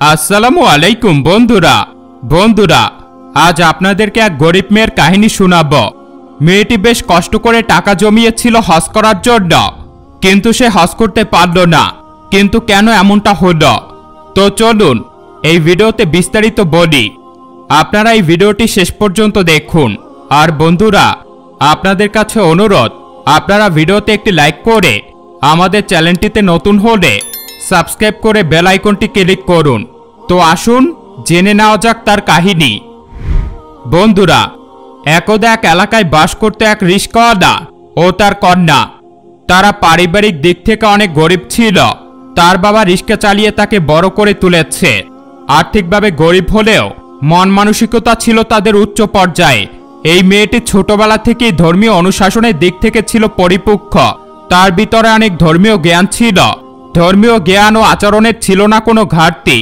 আসসালামু আলাইকুম বন্ধুরা। বন্ধুরা, আজ আপনাদেরকে এক গরিব মেয়ের কাহিনী শোনাবো। মেয়েটি বেশ কষ্ট করে টাকা জমিয়েছিল হজ করার জন্য, কিন্তু সে হজ করতে পারল না। কিন্তু কেন এমনটা হলো, তো চলুন এই ভিডিওতে বিস্তারিত বলি। আপনারা এই ভিডিওটি শেষ পর্যন্ত দেখুন। আর বন্ধুরা, আপনাদের কাছে অনুরোধ, আপনারা ভিডিওতে একটি লাইক করে আমাদের চ্যানেলটিতে নতুন হলে সাবস্ক্রাইব করে বেল আইকনটি ক্লিক করুন। তো আসুন জেনে নেওয়া যাক তার কাহিনী। বন্ধুরা, একদা এক এলাকায় বাস করতে এক রিস্কাওয়ালা ও তার কন্যা। তারা পারিবারিক দিক থেকে অনেক গরিব ছিল। তার বাবা রিস্কা চালিয়ে তাকে বড় করে তুলেছে। আর্থিকভাবে গরিব হলেও মন মানসিকতা ছিল তাদের উচ্চ পর্যায়ে। এই মেয়েটি ছোটবেলা থেকেই ধর্মীয় অনুশাসনের দিক থেকে ছিল পরিপক্ক। তার ভিতরে অনেক ধর্মীয় জ্ঞান ছিল। ধর্মীয় জ্ঞান ও আচরণের ছিল না কোনো ঘাটতি।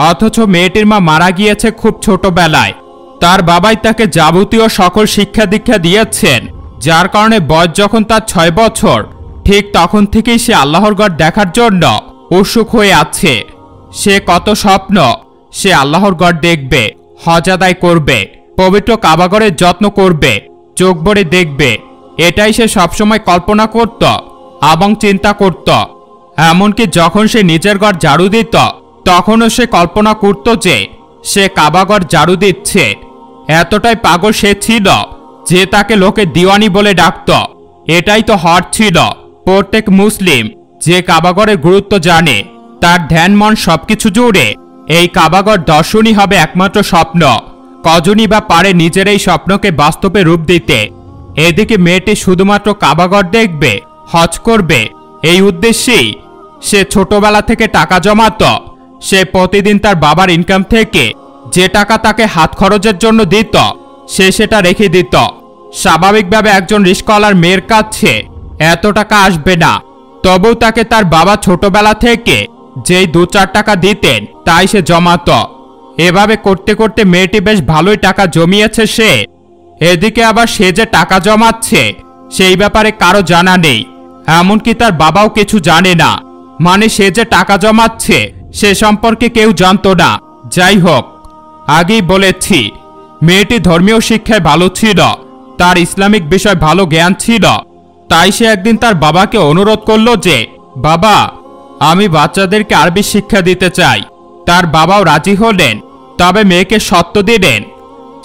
অথচ মেয়েটির মা মারা গিয়েছে খুব ছোটবেলায়। তার বাবাই তাকে যাবতীয় সকল শিক্ষা দীক্ষা দিয়েছেন, যার কারণে বয়স যখন তার 6 বছর, ঠিক তখন থেকেই সে আল্লাহর ঘর দেখার জন্য উৎসুক হয়ে আছে। সে কত স্বপ্ন, সে আল্লাহর ঘর দেখবে, হজ আদায় করবে, পবিত্র কাবাগরের যত্ন করবে, চোখ ভরে দেখবে। এটাই সে সবসময় কল্পনা করত এবং চিন্তা করত। এমনকি যখন সে নিজের ঘর ঝাড়ু দিত, তখনও সে কল্পনা করত যে সে কাবাগর ঝাড়ু দিচ্ছে। এতটাই পাগল সে ছিল যে তাকে লোকে দিওয়ানি বলে ডাকত। এটাই তো হজ ছিল। প্রত্যেক মুসলিম যে কাবাগরের গুরুত্ব জানে, তার ধ্যান মন সবকিছু জুড়ে এই কাবাগর দর্শনই হবে একমাত্র স্বপ্ন। কজনই বা পারে নিজের এই স্বপ্নকে বাস্তবে রূপ দিতে। এদিকে মেয়েটি শুধুমাত্র কাবাগর দেখবে, হজ করবে, এই উদ্দেশ্যেই সে ছোটবেলা থেকে টাকা জমাত। সে প্রতিদিন তার বাবার ইনকাম থেকে যে টাকা তাকে হাত খরচের জন্য দিত, সে সেটা রেখে দিত। স্বাভাবিকভাবে একজন রিস্কাওয়ালার মেয়ের কাছে এত টাকা আসবে না। তবুও তাকে তার বাবা ছোটবেলা থেকে যেই 2-4 টাকা দিতেন, তাই সে জমাত। এভাবে করতে করতে মেয়েটি বেশ ভালোই টাকা জমিয়েছে সে। এদিকে আবার সে যে টাকা জমাচ্ছে, সেই ব্যাপারে কারো জানা নেই। এমনকি তার বাবাও কিছু জানে না। মানে সে যে টাকা জমাচ্ছে সে সম্পর্কে কেউ জানতো না। যাই হোক, আগেই বলেছি, মেয়েটি ধর্মীয় শিক্ষায় ভালো ছিল, তার ইসলামিক বিষয় ভালো জ্ঞান ছিল। তাই সে একদিন তার বাবাকে অনুরোধ করলো যে, বাবা, আমি বাচ্চাদেরকে আরবি শিক্ষা দিতে চাই। তার বাবাও রাজি হলেন, তবে মেয়েকে শর্ত দিলেন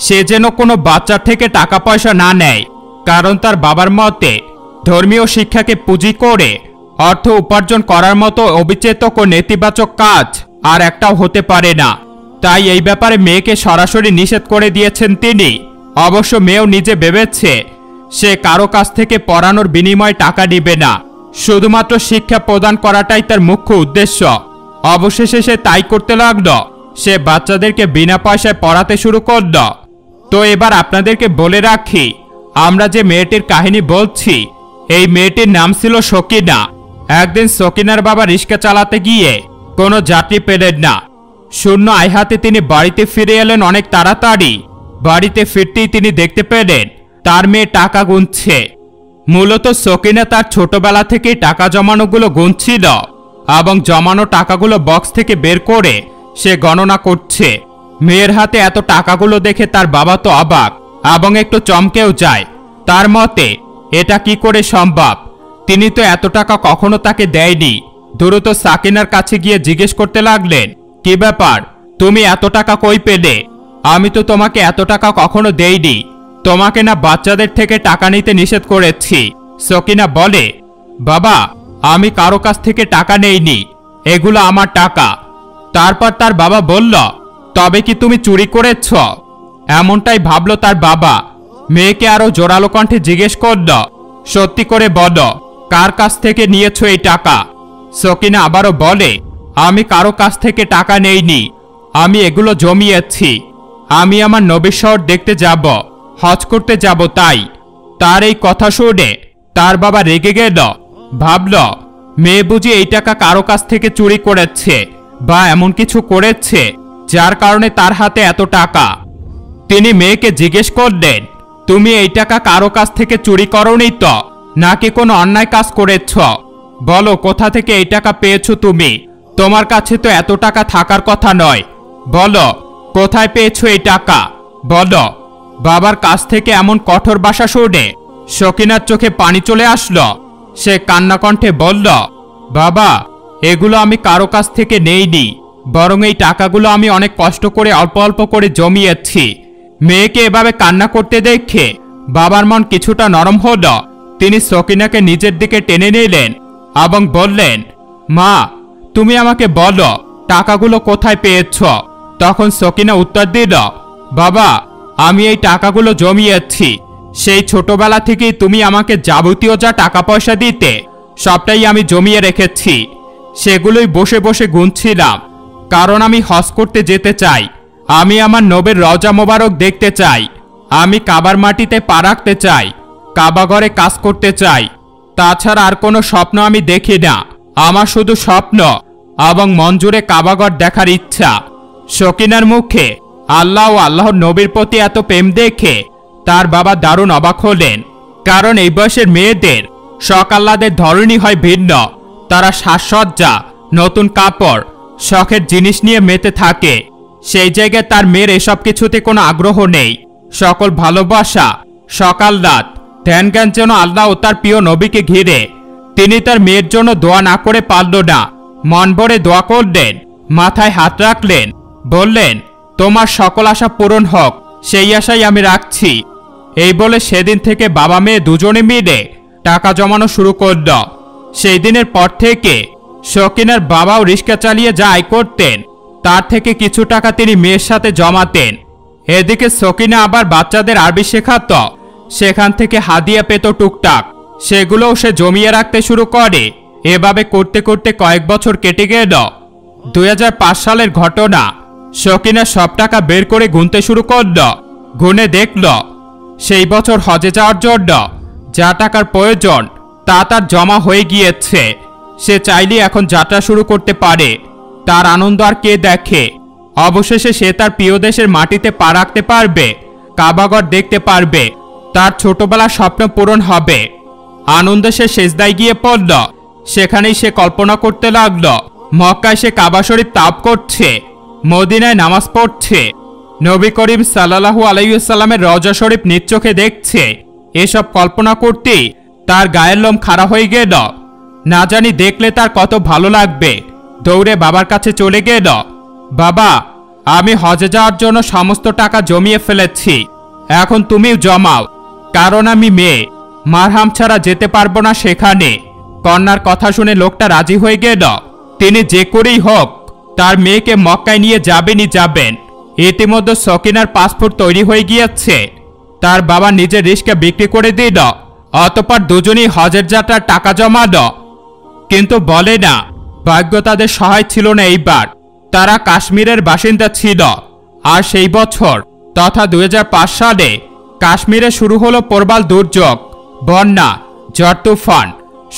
সে যেন কোনো বাচ্চার থেকে টাকা পয়সা না নেয়। কারণ তার বাবার মতে ধর্মীয় শিক্ষাকে পুঁজি করে অর্থ উপার্জন করার মতো অবিচেতক ও নেতিবাচক কাজ আর একটাও হতে পারে না। তাই এই ব্যাপারে মেয়েকে সরাসরি নিষেধ করে দিয়েছেন তিনি। অবশ্য মেয়েও নিজে ভেবেছে সে কারো কাছ থেকে পড়ানোর বিনিময়ে টাকা নিবে না, শুধুমাত্র শিক্ষা প্রদান করাটাই তার মুখ্য উদ্দেশ্য। অবশেষে সে তাই করতে লাগল। সে বাচ্চাদেরকে বিনা পয়সায় পড়াতে শুরু করল। তো এবার আপনাদেরকে বলে রাখি, আমরা যে মেয়েটির কাহিনী বলছি, এই মেয়েটির নাম ছিল সকিনা। একদিন সকিনার বাবা রিক্সা চালাতে গিয়ে কোনো যাত্রী পেলেন না। শূন্য আয় হাতে তিনি বাড়িতে ফিরে এলেন অনেক তাড়াতাড়ি। বাড়িতে ফিরতেই তিনি দেখতে পেলেন তার মেয়ে টাকা গুনছে। মূলত সকিনা তার ছোটবেলা থেকেই টাকা জমানোগুলো গুনছিল এবং জমানো টাকাগুলো বক্স থেকে বের করে সে গণনা করছে। মেয়ের হাতে এত টাকাগুলো দেখে তার বাবা তো অবাক এবং একটু চমকেও যায়। তার মতে এটা কি করে সম্ভব? তিনি তো এত টাকা কখনো তাকে দেয়নি। দ্রুত সাকিনার কাছে গিয়ে জিজ্ঞেস করতে লাগলেন, কি ব্যাপার, তুমি এত টাকা কই পেলে? আমি তো তোমাকে এত টাকা কখনো দেইনি। তোমাকে না বাচ্চাদের থেকে টাকা নিতে নিষেধ করেছি। সকিনা বলে, বাবা, আমি কারো কাছ থেকে টাকা নেইনি, এগুলো আমার টাকা। তারপর তার বাবা বলল, তবে কি তুমি চুরি করেছ? এমনটাই ভাবল তার বাবা। মেয়েকে আরো জোরালো কণ্ঠে জিজ্ঞেস করল, সত্যি করে বলো, কার কাছ থেকে নিয়েছ এই টাকা? সকিনা আবারও বলে, আমি কারো কাছ থেকে টাকা নেইনি, আমি এগুলো জমিয়েছি। আমি আমার নবীর শহর দেখতে যাব, হজ করতে যাব। তাই তার এই কথা শুনে তার বাবা রেগে গেল। ভাবল, মেয়ে বুঝি এই টাকা কারো কাছ থেকে চুরি করেছে বা এমন কিছু করেছে যার কারণে তার হাতে এত টাকা। তিনি মেয়েকে জিজ্ঞেস করলেন, তুমি এই টাকা কারো কাছ থেকে চুরি করোনি তো, নাকি কোনো অন্যায় কাজ করেছ? বলো, কোথা থেকে এই টাকা পেয়েছো তুমি? তোমার কাছে তো এত টাকা থাকার কথা নয়, বলো কোথায় পেয়েছো এই টাকা, বলো। বাবার কাছ থেকে এমন কঠোর ভাষা শুনে সকিনার চোখে পানি চলে আসলো। সে কান্না কণ্ঠে বলল, বাবা, এগুলো আমি কারো কাছ থেকে নেইনি, বরং এই টাকাগুলো আমি অনেক কষ্ট করে অল্প অল্প করে জমিয়েছি। মেয়েকে এভাবে কান্না করতে দেখে বাবার মন কিছুটা নরম হলো। তিনি সকিনাকে নিজের দিকে টেনে নিলেন এবং বললেন, মা, তুমি আমাকে বলো টাকাগুলো কোথায় পেয়েছ। তখন সকিনা উত্তর দিল, বাবা, আমি এই টাকাগুলো জমিয়েছি। সেই ছোটবেলা থেকেই তুমি আমাকে যাবতীয় যা টাকা পয়সা দিতে সবটাই আমি জমিয়ে রেখেছি। সেগুলোই বসে বসে গুনছিলাম, কারণ আমি হজ করতে যেতে চাই। আমি আমার নবীর রওজা মোবারক দেখতে চাই। আমি কাবার মাটিতে পা রাখতে চাই, কাবা ঘরে কাজ করতে চাই। তাছাড়া আর কোনো স্বপ্ন আমি দেখি না। আমার শুধু স্বপ্ন এবং মন জুড়ে কাবাঘর দেখার ইচ্ছা। সকিনার মুখে আল্লাহ ও আল্লাহর নবীর প্রতি এত প্রেম দেখে তার বাবা দারুণ অবাক হলেন। কারণ এই বয়সের মেয়েদের শখ আহ্লাদের ধরনই হয় ভিন্ন। তারা সাজসজ্জা, নতুন কাপড়, শখের জিনিস নিয়ে মেতে থাকে। সেই জায়গায় তার মেয়ের এসব কিছুতে কোনো আগ্রহ নেই। সকল ভালোবাসা, শখ আহ্লাদ, ধ্যান জ্ঞান যেন আল্লাহ ও তার প্রিয় নবীকে ঘিরে। তিনি তার মেয়ের জন্য দোয়া না করে পারল না। মন ভরে দোয়া করলেন, মাথায় হাত রাখলেন, বললেন, তোমার সকল আশা পূরণ হোক, সেই আশাই আমি রাখছি। এই বলে সেদিন থেকে বাবা মেয়ে দুজনে মিলে টাকা জমানো শুরু করল। সেই দিনের পর থেকে সকিনার বাবাও রিক্সা চালিয়ে যা আয় করতেন তার থেকে কিছু টাকা তিনি মেয়ের সাথে জমাতেন। এদিকে সকিনা আবার বাচ্চাদের আরবি শেখাত। সেখান থেকে হাদিয়া পেত টুকটাক, সেগুলোও সে জমিয়ে রাখতে শুরু করে। এভাবে করতে করতে কয়েক বছর কেটে গেল। 2005 সালের ঘটনা। সকিনা সব টাকা বের করে গুনতে শুরু করল। গুনে দেখল সেই বছর হজে যাওয়ার জন্য যা টাকার প্রয়োজন তা তার জমা হয়ে গিয়েছে। সে চাইলে এখন যাত্রা শুরু করতে পারে। তার আনন্দ আর কে দেখে। অবশেষে সে তার প্রিয় দেশের মাটিতে পা রাখতে পারবে, কাবাঘর দেখতে পারবে। তার ছোটবেলার স্বপ্ন পূরণ হবে। আনন্দে সে সেজদায় গিয়ে পড়ল। সেখানেই সে কল্পনা করতে লাগল, মক্কায় সে কাবা শরীফ তাওয়াফ করছে, মদিনায় নামাজ পড়ছে, নবী করিম সাল্লাল্লাহু আলাইহি ওয়াসাল্লামের রওজা শরীফ নিজ চোখে দেখছে। এসব কল্পনা করতেই তার গায়ের লোম খাড়া হয়ে গেল। না জানি দেখলে তার কত ভালো লাগবে। দৌড়ে বাবার কাছে চলে গেল, বাবা, আমি হজে যাওয়ার জন্য সমস্ত টাকা জমিয়ে ফেলেছি, এখন তুমিও জমাও, কারণ আমি মেয়ে, মারহাম ছাড়া যেতে পারবো না সেখানে। কন্যার কথা শুনে লোকটা রাজি হয়ে গেল। তিনি যে করেই হোক তার মেয়েকে মক্কায় নিয়ে যাবেনই যাবেন। ইতিমধ্যে সকিনার পাসপোর্ট তৈরি হয়ে গিয়েছে। তার বাবা নিজের রিস্কা বিক্রি করে দিল। অতঃপর দুজনেই হজের যাত্রার টাকা জমালো। কিন্তু বলে না, ভাগ্য তাদের সহায় ছিল না এইবার। তারা কাশ্মীরের বাসিন্দা ছিল। আর সেই বছর তথা 2005 সালে কাশ্মীরে শুরু হলো প্রবল দুর্যোগ, বন্যা, ঝড় তুফান,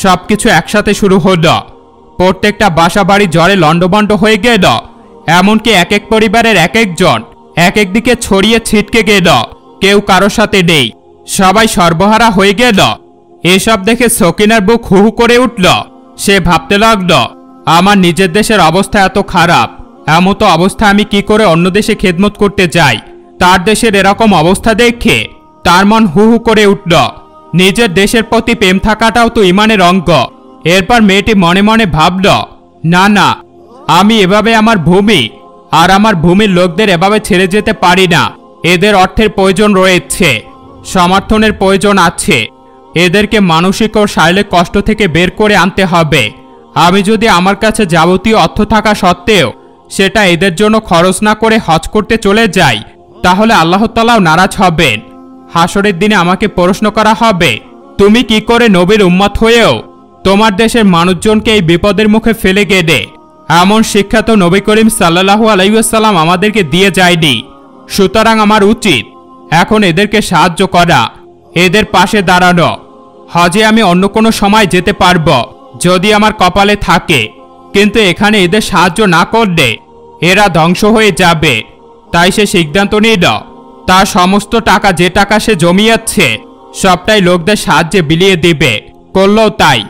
সবকিছু একসাথে শুরু হলো। প্রত্যেকটা বাসা বাড়ি ঝড়ে লণ্ডভণ্ড হয়ে গেল। এমনকি এক এক পরিবারের এক একজন এক এক দিকে ছড়িয়ে ছিটকে গেল। কেউ কারোর সাথে নেই, সবাই সর্বহারা হয়ে গেল। এসব দেখে সকিনার বুক হু হু করে উঠল। সে ভাবতে লাগল, আমার নিজের দেশের অবস্থা এত খারাপ, এমতো অবস্থা আমি কি করে অন্য দেশে খেদমত করতে যাই। তার দেশের এরকম অবস্থা দেখে তার মন হু হু করে উঠল। নিজের দেশের প্রতি প্রেম থাকাটাও তো ইমানের অঙ্গ। এরপর মেয়েটি মনে মনে ভাবল, না না, আমি এভাবে আমার ভূমি আর আমার ভূমির লোকদের এভাবে ছেড়ে যেতে পারি না। এদের অর্থের প্রয়োজন রয়েছে, সমর্থনের প্রয়োজন আছে। এদেরকে মানসিক ও শারীরিক কষ্ট থেকে বের করে আনতে হবে। আমি যদি আমার কাছে যাবতীয় অর্থ থাকা সত্ত্বেও সেটা এদের জন্য খরচ না করে হজ করতে চলে যাই, তাহলে আল্লাহ তাআলাও নারাজ হবেন। হাসরের দিনে আমাকে প্রশ্ন করা হবে, তুমি কি করে নবীর উম্মত হয়েও তোমার দেশের মানুষজনকে এই বিপদের মুখে ফেলে গেলে। এমন শিক্ষা তো নবী করিম সাল্লাল্লাহু আলাইহি ওয়াসাল্লাম আমাদেরকে দিয়ে যায়নি। সুতরাং আমার উচিত এখন এদেরকে সাহায্য করা, এদের পাশে দাঁড়ানো। হজে আমি অন্য কোনো সময় যেতে পারবো যদি আমার কপালে থাকে, কিন্তু এখানে এদের সাহায্য না করলে এরা ধ্বংস হয়ে যাবে। তাই সে সিদ্ধান্ত নিল, তার সমস্ত টাকা, যে টাকা সে জমিয়েছে, সবটাই লোকদের সাহায্যে বিলিয়ে দিবে। করলো তাই।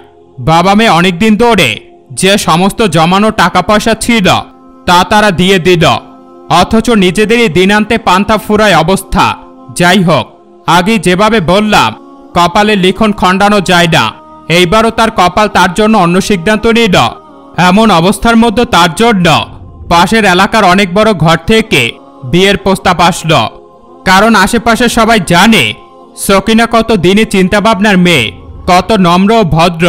বাবা মেয়ে অনেকদিন ধরে যে সমস্ত জমানো টাকা পয়সা ছিল তা তারা দিয়ে দিল, অথচ নিজেদেরই দিন আনতে পান্তা ফুরায় অবস্থা। যাই হোক, আগে যেভাবে বললাম, কপালে লিখন খণ্ডানো যায় না। এইবারও তার কপাল তার জন্য অন্য সিদ্ধান্ত নিল। এমন অবস্থার মধ্যে তার জন্য পাশের এলাকার অনেক বড় ঘর থেকে বিয়ের প্রস্তাব আসলো। কারণ আশেপাশে সবাই জানে সকিনা কত দিনে চিন্তাভাবনার মেয়ে, কত নম্র ও ভদ্র।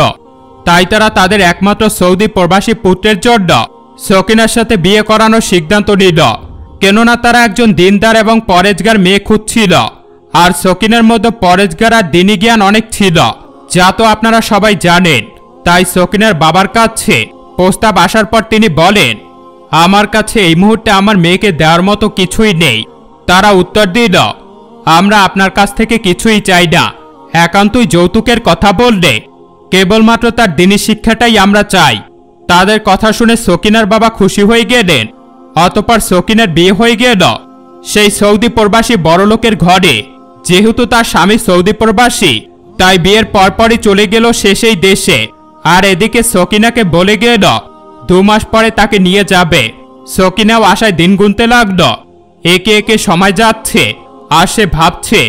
তাই তারা তাদের একমাত্র সৌদি প্রবাসী পুত্রের জন্য সকিনার সাথে বিয়ে করানোর সিদ্ধান্ত নিল। কেননা তারা একজন দিনদার এবং পরেজগার মেয়ে খুঁজছিল, আর সকিনার মধ্যে পরেজগার আর দিনী জ্ঞান অনেক ছিল, যা তো আপনারা সবাই জানেন। তাই সকিনার বাবার কাছে প্রস্তাব আসার পর তিনি বলেন, আমার কাছে এই মুহূর্তে আমার মেয়েকে দেওয়ার মতো কিছুই নেই। তারা উত্তর দিল, আমরা আপনার কাছ থেকে কিছুই চাই না, একান্তই যৌতুকের কথা বললে কেবলমাত্র তার দিনী শিক্ষাটাই আমরা চাই। তাদের কথা শুনে সকিনার বাবা খুশি হয়ে গেলেন। অতঃপর সকিনার বিয়ে হয়ে গেল সেই সৌদি প্রবাসী বড়লোকের ঘরে। যেহেতু তার স্বামী সৌদি প্রবাসী, তাই বিয়ের পরপরই চলে গেল সে সেই দেশে। আর এদিকে সকিনাকে বলে গেল 2 মাস পরে তাকে নিয়ে যাবে। সকিনাও আশায় দিন গুনতে লাগলো। একে একে সময় যাচ্ছে, আর সে ভাবছে,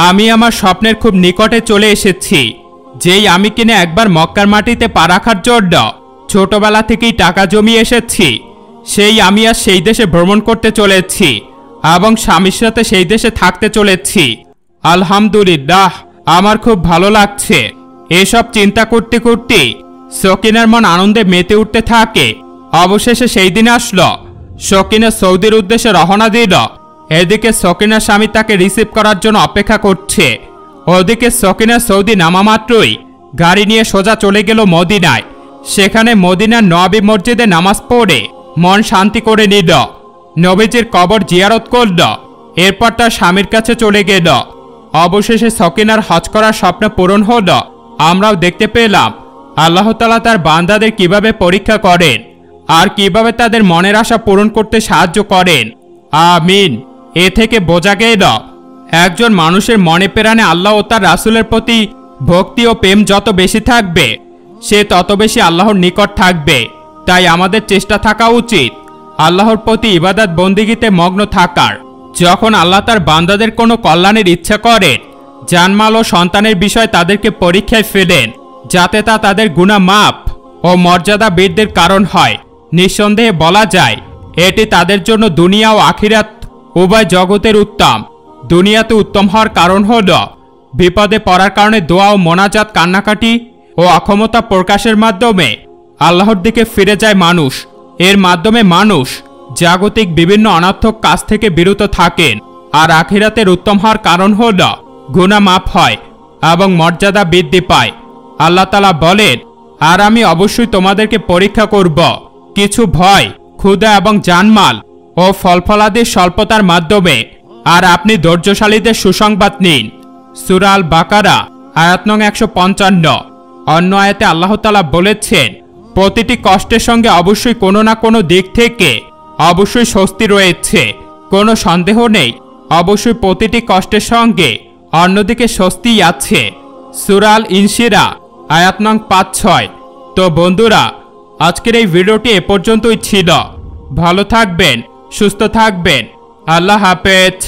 আমি আমার স্বপ্নের খুব নিকটে চলে এসেছি। যেই আমি কিনে একবার মক্কার মাটিতে পা রাখার জন্য ছোটবেলা থেকেই টাকা জমিয়ে এসেছি, সেই আমি আর সেই দেশে ভ্রমণ করতে চলেছি এবং স্বামীর সাথে সেই দেশে থাকতে চলেছি। আলহামদুলিল্লাহ, আমার খুব ভালো লাগছে। এসব চিন্তা করতে করতে সকিনার মন আনন্দে মেতে উঠতে থাকে। অবশেষে সেই দিন আসলো, সকিনা সৌদির উদ্দেশ্যে রওনা দিল। এদিকে সকিনার স্বামী তাকে রিসিভ করার জন্য অপেক্ষা করছে। ওদিকে সকিনা সৌদি নামা মাত্রই গাড়ি নিয়ে সোজা চলে গেল মদিনায়। সেখানে মদিনার নবী মসজিদে নামাজ পড়ে মন শান্তি করে নিল। নবীজির কবর জিয়ারত করল। এরপর তার স্বামীর কাছে চলে গেল। অবশেষে সকিনার হজ করার স্বপ্ন পূরণ হলো। আমরাও দেখতে পেলাম আল্লাহ তাআলা তার বান্দাদের কিভাবে পরীক্ষা করেন আর কিভাবে তাদের মনের আশা পূরণ করতে সাহায্য করেন। আমিন। এ থেকে বোঝা গেল একজন মানুষের মনে প্রাণে আল্লাহ ও তার রাসূলের প্রতি ভক্তি ও প্রেম যত বেশি থাকবে, সে তত বেশি আল্লাহর নিকট থাকবে। তাই আমাদের চেষ্টা থাকা উচিত আল্লাহর প্রতি ইবাদত বন্দিগিতে মগ্ন থাকার। যখন আল্লাহ তার বান্দাদের কোনো কল্যাণের ইচ্ছা করেন, জানমাল ও সন্তানের বিষয় তাদেরকে পরীক্ষায় ফেলেন, যাতে তা তাদের গুনাহ মাফ ও মর্যাদা বৃদ্ধির কারণ হয়। নিঃসন্দেহে বলা যায় এটি তাদের জন্য দুনিয়া ও আখিরাত উভয় জগতের উত্তম। দুনিয়াতে উত্তম হওয়ার কারণ হল বিপদে পড়ার কারণে দোয়া ও মোনাজাত, কান্নাকাটি ও অক্ষমতা প্রকাশের মাধ্যমে আল্লাহর দিকে ফিরে যায় মানুষ। এর মাধ্যমে মানুষ জাগতিক বিভিন্ন অনর্থক কাজ থেকে বিরত থাকেন। আর আখিরাতের উত্তম হওয়ার কারণ হল গুনাহ মাফ হয় এবং মর্যাদা বৃদ্ধি পায়। আল্লাহ তাআলা বলেন, আর আমি অবশ্যই তোমাদেরকে পরীক্ষা করব কিছু ভয়, ক্ষুধা এবং জানমাল ও ফলফলাদির স্বল্পতার মাধ্যমে। আর আপনি ধৈর্যশালীদের সুসংবাদ নিন। সূরা আল বাকারা আয়াত নং 155। অন্য আয়াতে আল্লাহ তাআলা বলেছেন, প্রতিটি কষ্টের সঙ্গে অবশ্যই কোনো না কোনো দিক থেকে অবশ্যই স্বস্তি রয়েছে। কোনো সন্দেহ নেই, অবশ্যই প্রতিটি কষ্টের সঙ্গে অন্যদিকে স্বস্তি আছে। সূরা আল ইনশিরা আয়াত নং 5-6। তো বন্ধুরা, আজকের এই ভিডিওটি এ পর্যন্তই ছিল। ভালো থাকবেন, সুস্থ থাকবেন। আল্লাহ হাফেজ।